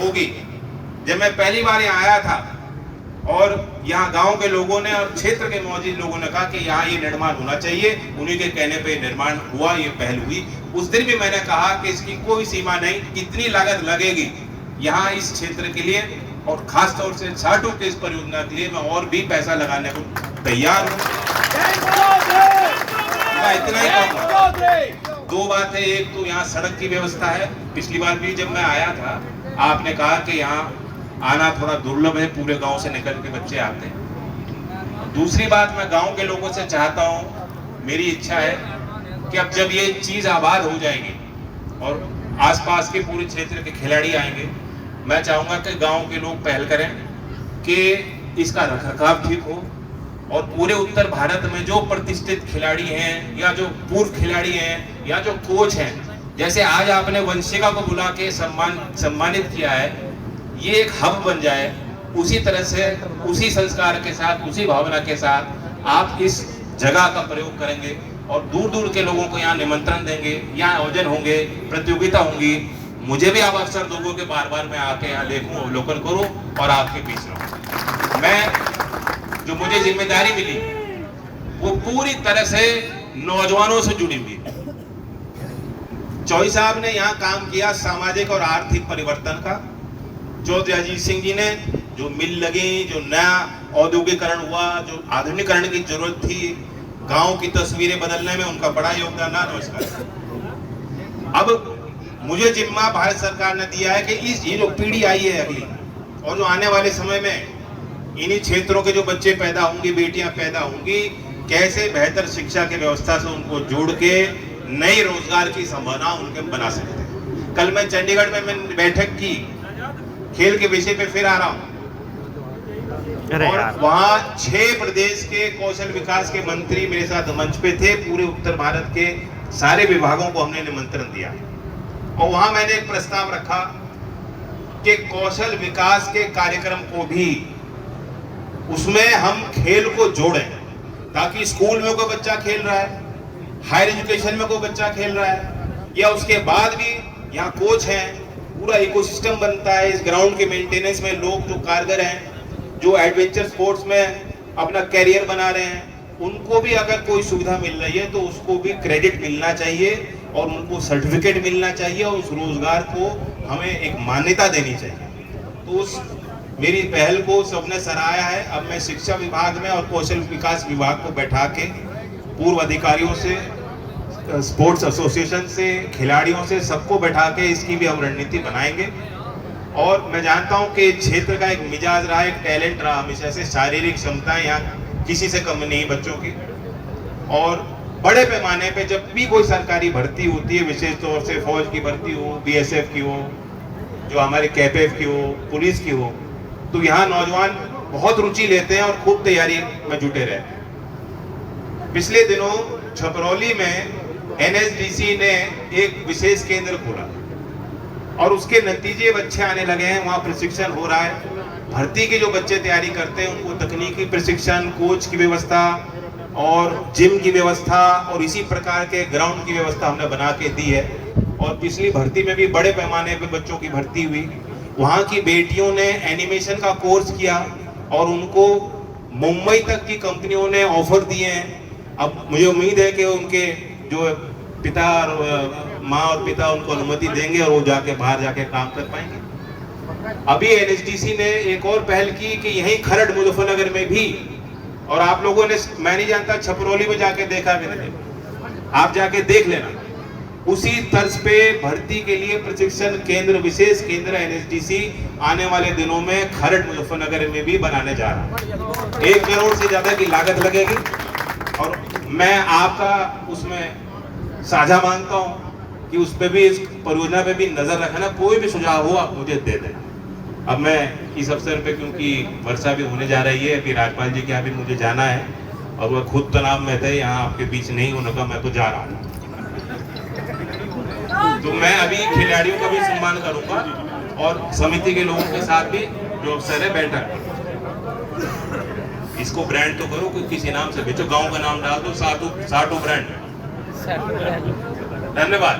होगी। जब मैं पहली बार यहाँ आया था और यहाँ गांव के लोगों ने और क्षेत्र के मौजूद लोगों ने कहा कि यहाँ ये निर्माण होना चाहिए, उन्हीं के कहने पे निर्माण हुआ, ये पहल हुई। उस दिन भी मैंने कहा कि इसकी कोई सीमा नहीं, कितनी लागत लगेगी यहाँ इस क्षेत्र के लिए और खास तौर से छाटू के इस परियोजना के लिए मैं और भी पैसा लगाने को तैयार हूँ। मैं इतना ही कहूँगा। दो बात है, एक तो यहाँ सड़क की व्यवस्था है। पिछली बार भी जब मैं आया था आपने कहा कि यहाँ आना थोड़ा दुर्लभ है, पूरे गांव से निकल के बच्चे आते हैं। दूसरी बात, मैं गांव के लोगों से चाहता हूँ, मेरी इच्छा है कि अब जब ये चीज आबाद हो जाएगी और आसपास के पूरे क्षेत्र के खिलाड़ी आएंगे, मैं चाहूंगा कि गांव के लोग पहल करें कि इसका रखरखाव ठीक हो और पूरे उत्तर भारत में जो प्रतिष्ठित खिलाड़ी हैं या जो पूर्व खिलाड़ी हैं या जो कोच हैं, जैसे आज आपने वंशिका को बुला के सम्मानित किया है, ये एक हब बन जाए। उसी तरह से उसी संस्कार के साथ, उसी भावना के साथ आप इस जगह का प्रयोग करेंगे और दूर दूर के लोगों को यहाँ निमंत्रण देंगे, यहाँ आयोजन होंगे, प्रतियोगिता होंगी। मुझे भी आप अवसर दोगे कि बार बार मैं आके यहाँ देखूं, अवलोकन करूं और आपके बीच रहूं। मैं जो मुझे जिम्मेदारी मिली वो पूरी तरह से नौजवानों से जुड़ी हुई। चौधरी साहब ने यहाँ काम किया सामाजिक और आर्थिक परिवर्तन का। चौधरी अजीत सिंह जी ने जो मिल लगी, जो नया औद्योगिकरण हुआ, जो आधुनिकरण की जरूरत थी, गांव की तस्वीरें बदलने में उनका बड़ा योगदान है। नमस्कार। अब मुझे जिम्मा भारत सरकार ने दिया है कि ये जो पीढ़ी आई है अगली और जो आने वाले समय में इन्हीं क्षेत्रों के जो बच्चे पैदा होंगे, बेटियां पैदा होंगी, कैसे बेहतर शिक्षा की व्यवस्था से उनको जोड़ के नई रोजगार की संभावना उनके बना सकते हैं। कल मैं चंडीगढ़ में मैंने बैठक की, खेल के विषय पे फिर आ रहा हूँ और वहाँ 6 प्रदेश के कौशल विकास के मंत्री मेरे साथ मंच पे थे। पूरे उत्तर भारत के सारे विभागों को हमने निमंत्रण दिया और वहां मैंने एक प्रस्ताव रखा कि कौशल विकास के कार्यक्रम को भी उसमें हम खेल को जोड़ें, ताकि स्कूल में कोई बच्चा खेल रहा है, हायर एजुकेशन में कोई बच्चा खेल रहा है या उसके बाद भी यहाँ कोच हैं, पूरा इकोसिस्टम बनता है। इस ग्राउंड के मेंटेनेंस में लोग जो कारगर हैं, जो एडवेंचर स्पोर्ट्स में अपना कैरियर बना रहे हैं, उनको भी अगर कोई सुविधा मिल रही है तो उसको भी क्रेडिट मिलना चाहिए और उनको सर्टिफिकेट मिलना चाहिए और उस रोजगार को हमें एक मान्यता देनी चाहिए। तो उस मेरी पहल को सबने सराहा है। अब मैं शिक्षा विभाग में और कौशल विकास विभाग को बैठा के पूर्व अधिकारियों से, स्पोर्ट्स एसोसिएशन से, खिलाड़ियों से, सबको बैठा के इसकी भी हम रणनीति बनाएंगे। और मैं जानता हूं कि क्षेत्र का एक मिजाज रहा, एक टैलेंट रहा हमेशा से, शारीरिक क्षमताएं यहाँ किसी से कम नहीं बच्चों की। और बड़े पैमाने पे जब भी कोई सरकारी भर्ती होती है, विशेष तौर से फौज की भर्ती हो, बीएसएफ की हो, जो हमारे कैपेफ की हो, पुलिस की हो, तो यहाँ नौजवान बहुत रुचि लेते हैं और खूब तैयारी में जुटे रहते हैं। पिछले दिनों छपरौली में एनएसडीसी ने एक विशेष केंद्र खोला और उसके नतीजे अच्छे आने लगे हैं। वहाँ प्रशिक्षण हो रहा है, भर्ती के जो बच्चे तैयारी करते हैं उनको तकनीकी प्रशिक्षण, कोच की व्यवस्था और जिम की व्यवस्था और इसी प्रकार के ग्राउंड की व्यवस्था हमने बना के दी है। और पिछली भर्ती में भी बड़े पैमाने पे बच्चों की भर्ती हुई। वहाँ की बेटियों ने एनिमेशन का कोर्स किया और उनको मुंबई तक की कंपनियों ने ऑफर दिए हैं। अब मुझे उम्मीद है कि उनके जो पिता और माँ और पिता उनको अनुमति देंगे और वो जाके बाहर जाके काम कर पाएंगे। अभी एनएसडीसी ने एक और पहल की कि यहीं खरड़ मुजफ्फरनगर में भी, और आप लोगों ने, मैं नहीं जानता, छपरौली में जाके देखा कि नहीं, आप जाके देख लेना, उसी तर्ज पे भर्ती के लिए प्रशिक्षण केंद्र, विशेष केंद्र एनएसडीसी आने वाले दिनों में खरड़ मुजफ्फरनगर में भी बनाने जा रहा है। 1 करोड़ से ज्यादा की लागत लगेगी और मैं आपका उसमें साझा मानता हूं कि उस पे भी, इस परियोजना पे भी नजर रखना। कोई भी सुझाव हो आप मुझे दे दें। अब मैं इस अवसर पे, क्योंकि वर्षा भी होने जा रही है, फिर राज्यपाल जी के यहाँ भी मुझे जाना है और वह खुद तनाव में थे, यहाँ आपके बीच नहीं होने का, मैं तो जा रहा हूँ। तो मैं अभी खिलाड़ियों का भी सम्मान करूंगा और समिति के लोगों के साथ भी जो अवसर है बैठक, इसको ब्रांड तो करो, कोई किसी नाम से बेचो, गांव का नाम डाल दो, साटू ब्रांड। धन्यवाद।